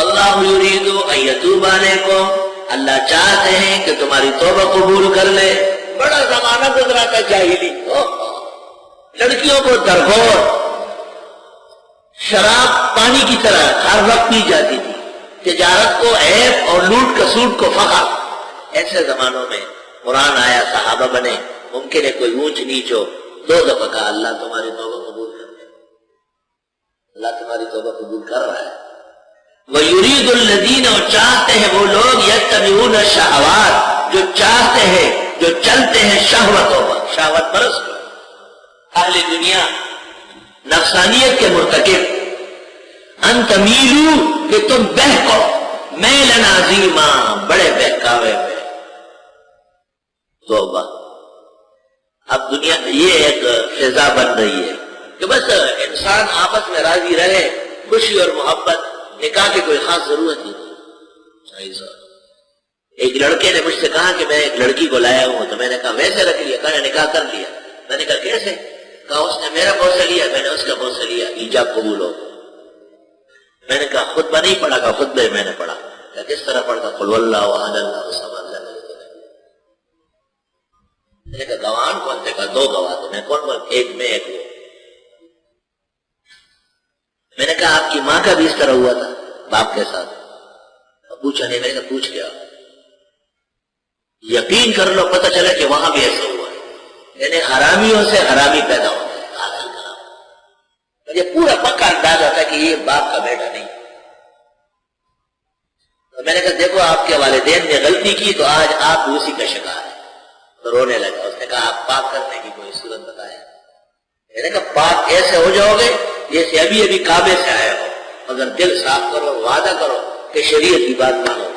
واللہ یرید ان یتوب علیکم، اللہ چاہتے ہیں کہ تمہاری توبہ قبول کر لے۔ بڑا زمانہ گزرا تھا جاہلی، لڑکیوں کو درگور شراب پانی کی طرح ہر وقت پی جاتی تھی، تجارت کو عیب اور لوٹ کسوٹ کو فخر۔ ایسے زمانوں میں قرآن آیا، صحابہ بنے، ممکن ہے کوئی اونچ نیچ ہو، 2 دفعہ کہا اللہ تمہاری توبہ قبول کر لے، اللہ تمہاری توبہ قبول کر رہا ہے۔ وَيُرِيدُ الَّذِينَ، اور چاہتے ہیں وہ لوگ، يَتَّبِعُونَ الشَّهَوَاتِ، جو چاہتے ہیں، جو چلتے ہیں شہوتوں پر، شہوت پرست اہل دنیا، نفسانیت کے مرتکب، ان تمیلو، کہ تم بہکو، میلن عظیما، بڑے بہکاوے میں۔ توبہ، اب دنیا یہ ایک فضا بن رہی ہے کہ بس انسان آپس میں راضی رہے، خوشی اور محبت، نکاح کی کوئی خاص ضرورت نہیں۔ ایک لڑکے نے مجھ سے کہا کہ میں ایک لڑکی کو لایا ہوں، تو میں نے کہا ویسے رکھ لیا؟ کہا نکاح کر لیا۔ میں نے کہا کیسے؟ کہا اس نے میرا بوسہ لیا، میں نے اس کا بوسہ لیا، ایجاب قبول ہو۔ میں نے کہا خطبہ نہیں پڑھا؟ کہا خطبہ میں نے پڑھا۔ کہا کس طرح پڑھا؟ قل واللہ احد اللہ الصمد۔ میں نے کہا گواہان کون تھے؟ کہا 2 گواہ تھے۔ میں کون بول؟ ایک میں ایک وہ۔ میں نے کہا آپ کی ماں کا بھی اس طرح ہوا تھا باپ کے ساتھ؟ پوچھا نہیں۔ میں نے پوچھ گیا، یقین کر لو پتہ چلا کہ وہاں بھی ایسا ہوا ہے، یعنی حرامیوں سے حرامی پیدا ہوتا ہے، حاصل کرا۔ مجھے پورا پکا اندازہ تھا کہ یہ باپ کا بیٹا نہیں۔ تو میں نے کہا دیکھو آپ کے والدین نے غلطی کی تو آج آپ بھی اسی کا شکار ہیں۔ تو رونے لگا۔ اس نے کہا آپ پاک کرنے کی کوئی صورت بتائیں۔ میں نے کہا پاک ایسے ہو جاؤ گے جیسے ابھی ابھی کعبے سے آئے ہو، اگر دل صاف کرو، وعدہ کرو کہ شریعت کی بات مانو،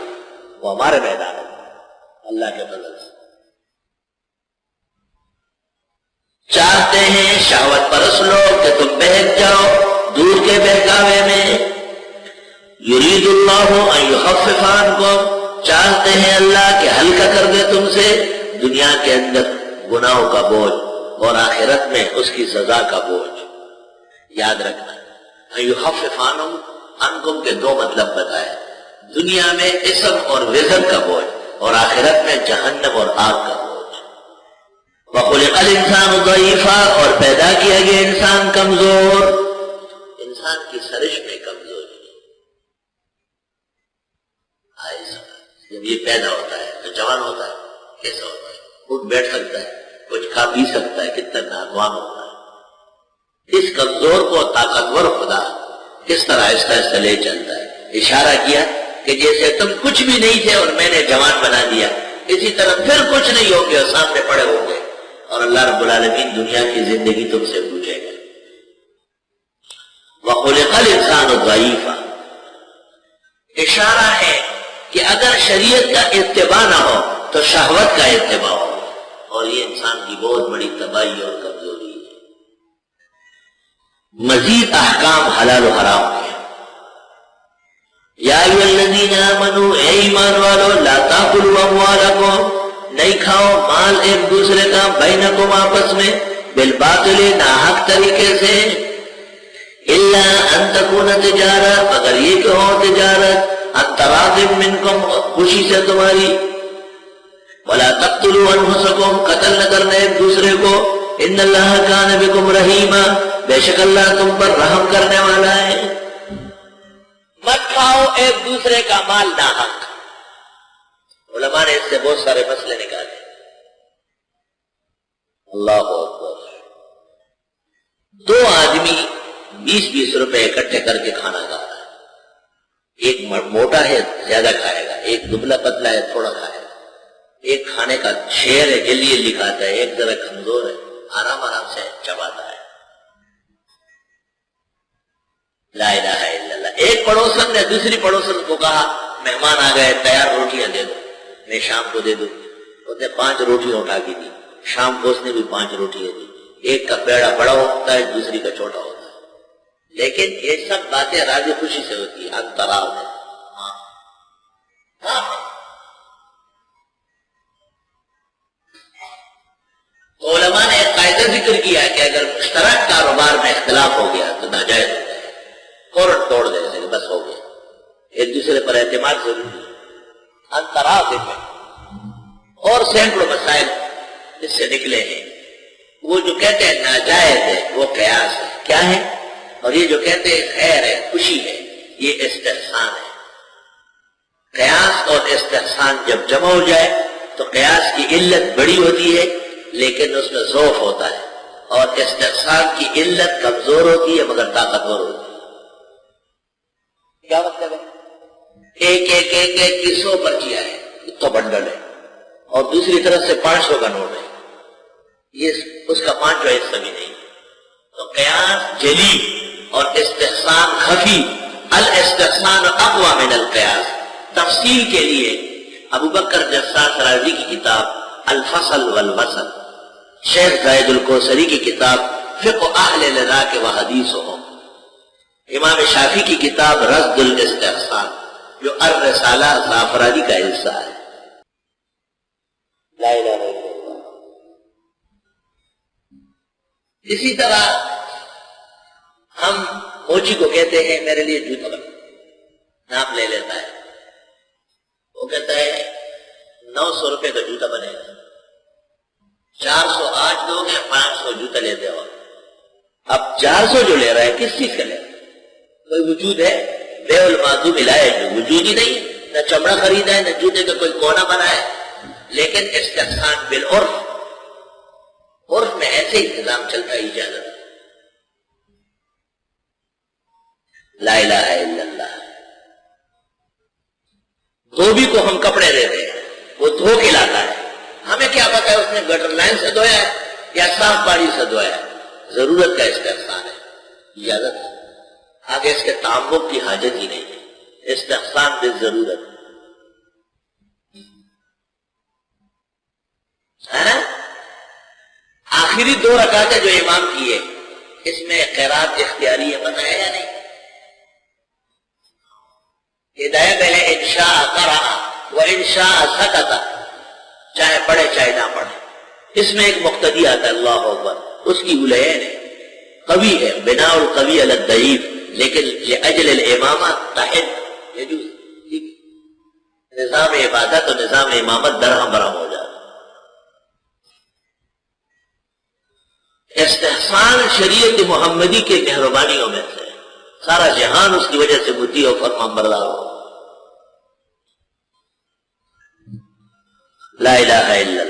وہ ہمارے میدان ہے اللہ کے فضل سے۔ چاہتے ہیں شہوت پرست لوگ کہ تم بہک جاؤ دور کے بہکاوے میں۔ یرید اللہ ان یخفف عنکم، چاہتے ہیں اللہ کہ ہلکا کر دے تم سے دنیا کے اندر گناہوں کا بوجھ اور آخرت میں اس کی سزا کا بوجھ۔ یاد رکھنا ان یخفف عنکم کے 2 مطلب بتائے، دنیا میں اسم اور وزر کا بوجھ، اور آخرت میں جہنم اور آگ کا بوجھ۔ وَخُلِقَ الْإِنسَانُ ضَعِيفًا، اور پیدا کیا گیا انسان کمزور، انسان کی سرش میں کمزوری۔ جب یہ پیدا ہوتا ہے تو جوان ہوتا ہے، کیسا ہوتا ہے؟ اٹھ بیٹھ سکتا ہے، کچھ کھا پی سکتا ہے، کتنا ناجوان ہوتا ہے۔ اس کمزور کو طاقتور خدا کس طرح آہستہ آہستہ لے چلتا ہے۔ اشارہ کیا کہ جیسے تم کچھ بھی نہیں تھے اور میں نے جوان بنا دیا، اسی طرح پھر کچھ نہیں ہو گے اور سامنے پڑے ہوں گے، اور اللہ رب العالمین دنیا کی زندگی تم سے پوچھے گا۔ وَخُلِقَ الْإِنسَانُ ضَعِيفًا، اشارہ ہے کہ اگر شریعت کا اتباع نہ ہو تو شہوت کا اتباع ہو، اور یہ انسان کی بہت بڑی تباہی اور کمزوری ہے۔ مزید احکام حلال و حرام کے، یا ایھا الذین آمنوا، اے ایمان والو، لا تاکلوا اموالکم، نہیں کھاؤ مال ایک دوسرے کا، بینکم آپس میں، بالباطل ناحق طریقے سے، الا ان تکون تجارہ، اگر یہ کہ ہو تجارت، ان تراض منکم، خوشی سے تمہاری، ولا تقتلوا انفسکم، قتل نہ کرنا ایک دوسرے کو، ان اللہ کان بکم رحیما، بے شک اللہ تم پر رحم کرنے والا ہے۔ مت کھاؤ ایک دوسرے کا مال ناحق۔ علماء نے اس سے بہت سارے مسئلے نکالے۔ اللہ اکبر، 2 آدمی 20-20 روپے اکٹھے کر کے کھانا کھا رہا ہے، ایک موٹا ہے زیادہ کھائے گا، ایک دبلا پتلا ہے تھوڑا کھائے گا، ایک کھانے کا شیر ہے جلدی جلدی کھاتا ہے، ایک ذرا کمزور ہے آرام آرام سے چباتا ہے۔ لا الہ الا اللہ۔ ایک پڑوسن نے دوسری پڑوسن کو کہا مہمان آ گئے، تیار روٹیاں دے دو، میں شام کو دے دوں۔ اس نے 5 روٹیاں اٹھا کے دی، شام کو اس نے بھی 5 روٹیاں دی۔ ایک کا پیڑا بڑا ہوتا ہے، دوسری کا چھوٹا ہوتا ہے، لیکن یہ سب باتیں راضی خوشی سے ہوتی ہے، انتراو ہے۔ تو علماء نے ایک قاعدہ ذکر کیا کہ اگر مشترک کاروبار میں اختلاف ہو گیا تو ناجائز ہوتا ہے، فوراً توڑ دے، بس ہو گیا، ایک دوسرے پر اعتماد ضروری ہے، انتراض میں اور سینکڑوں مسائل اس سے نکلے ہیں۔ وہ جو کہتے ہیں ناجائز ہے وہ قیاس ہے، کیا ہے؟ اور یہ جو کہتے ہیں خیر ہے، خوشی ہے، یہ استحسان ہے۔ قیاس اور استحسان جب جمع ہو جائے تو قیاس کی علت بڑی ہوتی ہے لیکن اس میں ضعف ہوتا ہے، اور استحسان کی علت کمزور ہوتی ہے مگر طاقتور ہوتی ہے۔ کیا مطلب ہے؟ ایک ایک ایک ایک کی 100 پرچیاں ہے تو بنڈل ہے، اور دوسری طرف سے 500 کا نوٹ ہے، یہ اس کا 5واں حصہ بھی نہیں۔ تو قیاس جلی اور استحسان خفی، الاستحسان اقوی من القیاس۔ تفصیل کے لیے ابو بکر جساس رازی کی کتاب الفصل والوصل، شیخ زاہد الکوثری کی کتاب فقہ اہل العراق و حدیثہم، امام شافعی کی کتاب رد الاستحسان جو الرسالہ زعفرانی کا حصہ ہے۔ لا الہ الا اللہ۔ اسی طرح ہم موچی کو کہتے ہیں میرے لیے جوتا بنا، ناپ لے لیتا ہے، وہ کہتا ہے 900 روپے کا جوتا بنے گا، 408 دو گے 500 جوتا لیتے ہو۔ اب 400 جو لے رہا ہے کس چیز کا لے رہا ہے؟ کوئی وجود ہے؟ بے المعدوم ملائے جو وجود ہی نہیں، نہ چمڑا خریدا ہے نہ جوتے کا کوئی کونا بنا ہے، لیکن استحسان بالعرف، عرف میں ایسے انتظام چلتا ہے، اجازت۔ لا الہ الا اللہ۔ دھوبی کو ہم کپڑے دے رہے ہیں، وہ دھو کے لاتا ہے، ہمیں کیا پتا ہے اس نے گٹر لائن سے دھویا ہے یا صاف پانی سے دھویا ہے؟ ضرورت کا استحسان ہے، اجازت ہے، آگے اس کے تعمق کی حاجت ہی نہیں ہے، استحسان بالضرورت ہے نا۔ آخری 2 رکعتیں جو امام کیے اس میں قرات اختیاری ہے، پتہ ہے یا نہیں؟ ہدایت ہے انشاء قرأ و انشاء سکت، چاہے پڑھے چاہے نہ پڑھے۔ اس میں ایک مقتدی آتا ہے، اللہ اکبر، اس کی اولین ہے، قوی ہے، بناء القوی علی الضعیف، لیکن لاجل الامامہ تحد یجوز، نظام عبادت اور نظام امامت درہم برہم ہو جاتا۔ استحسان شریعت محمدی کے مہربانیوں میں سے، سارا جہان اس کی وجہ سے مطیع و فرمان بردار ہو۔ لا الہ الا